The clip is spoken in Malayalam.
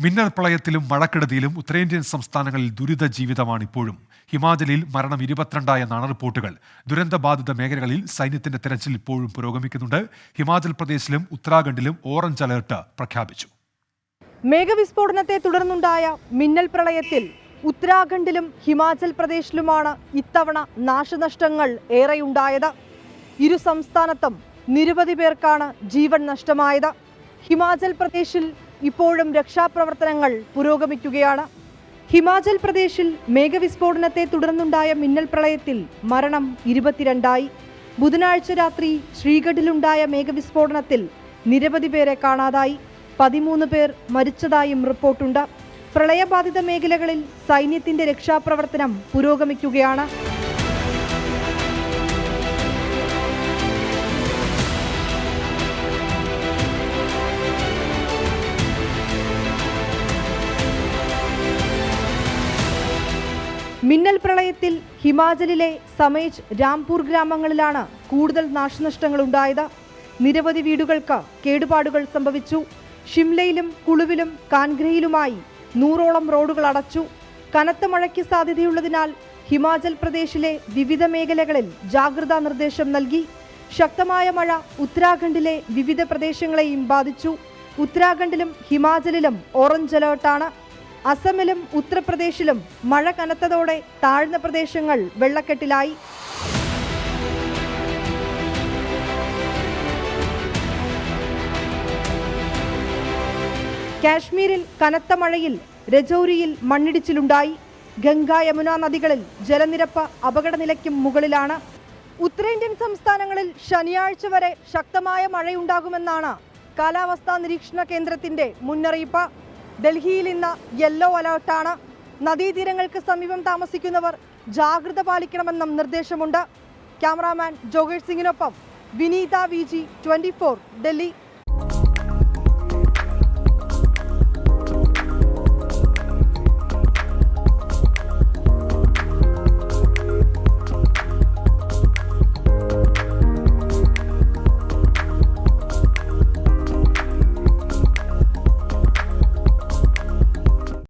മിന്നൽ പ്രളയത്തിലും മഴക്കെടുതിയിലും ഉത്തരേന്ത്യൻ സംസ്ഥാനങ്ങളിൽ ദുരിത ജീവിതമാണ് ഇപ്പോഴും. ഹിമാചലിൽ മരണം 22 എന്നാണ് റിപ്പോർട്ടുകൾ. ദുരന്തബാധിത മേഖലകളിൽ സൈന്യത്തിന്റെ തെരച്ചിൽ ഇപ്പോഴും പുരോഗമിക്കുന്നുണ്ട്. ഹിമാചൽ പ്രദേശിലും ഉത്തരാഖണ്ഡിലും ഓറഞ്ച് അലർട്ട് പ്രഖ്യാപിച്ചു. മേഘവിസ്ഫോടനത്തെ തുടർന്നുണ്ടായ മിന്നൽ പ്രളയത്തിൽ ഉത്തരാഖണ്ഡിലും ഹിമാചൽ പ്രദേശിലുമാണ് ഇത്തവണ നാശനഷ്ടങ്ങൾ ഏറെയുണ്ടായത്. ഇരു സംസ്ഥാനത്തും നിരവധി പേർക്കാണ് ജീവൻ നഷ്ടമായത്. ഹിമാചൽ പ്രദേശിൽ ഇപ്പോഴും രക്ഷാപ്രവർത്തനങ്ങൾ പുരോഗമിക്കുകയാണ്. ഹിമാചൽ പ്രദേശിൽ മേഘവിസ്ഫോടനത്തെ തുടർന്നുണ്ടായ മിന്നൽ പ്രളയത്തിൽ മരണം 22ആയി. ബുധനാഴ്ച രാത്രി ശ്രീഗഡിലുണ്ടായ മേഘവിസ്ഫോടനത്തിൽ നിരവധി പേരെ കാണാതായി. 13 പേർ മരിച്ചതായും റിപ്പോർട്ടുണ്ട്. പ്രളയബാധിത മേഖലകളിൽ സൈന്യത്തിന്റെ രക്ഷാപ്രവർത്തനം പുരോഗമിക്കുകയാണ്. മിന്നൽ പ്രളയത്തിൽ ഹിമാചലിലെ സമേജ്, രാംപൂർ ഗ്രാമങ്ങളിലാണ് കൂടുതൽ നാശനഷ്ടങ്ങൾ ഉണ്ടായത്. നിരവധി വീടുകൾക്ക് കേടുപാടുകൾ സംഭവിച്ചു. ഷിംലയിലും കുളുവിലും കാൻഗ്രയിലുമായി 100ഓളം റോഡുകൾ അടച്ചു. കനത്ത മഴയ്ക്ക് സാധ്യതയുള്ളതിനാൽ ഹിമാചൽ പ്രദേശിലെ വിവിധ മേഖലകളിൽ ജാഗ്രതാ നിർദ്ദേശം നൽകി. ശക്തമായ മഴ ഉത്തരാഖണ്ഡിലെ വിവിധ പ്രദേശങ്ങളെയും ബാധിച്ചു. ഉത്തരാഖണ്ഡിലും ഹിമാചലിലും ഓറഞ്ച് അലേർട്ടാണ്. അസമിലും ഉത്തർപ്രദേശിലും മഴ കനത്തതോടെ താഴ്ന്ന പ്രദേശങ്ങൾ വെള്ളക്കെട്ടിലായി. കാശ്മീരിൽ കനത്ത മഴയിൽ രജൌരിയിൽ മണ്ണിടിച്ചിലുണ്ടായി. ഗംഗ, യമുന നദികളിൽ ജലനിരപ്പ് അപകടനിലയ്ക്കും മുകളിലാണ്. ഉത്തരേന്ത്യൻ സംസ്ഥാനങ്ങളിൽ ശനിയാഴ്ച വരെ ശക്തമായ മഴയുണ്ടാകുമെന്നാണ് കാലാവസ്ഥാ നിരീക്ഷണ കേന്ദ്രത്തിന്റെ മുന്നറിയിപ്പ്. ഡൽഹിയിൽ ഇന്ന് യെല്ലോ അലേർട്ടാണ്. നദീതീരങ്ങൾക്ക് സമീപം താമസിക്കുന്നവർ ജാഗ്രത പാലിക്കണമെന്നും നിർദ്ദേശമുണ്ട്. ക്യാമറാമാൻ ജോഗേഷ് സിംഗിനൊപ്പം വിനീത VG 24 ഡൽഹി.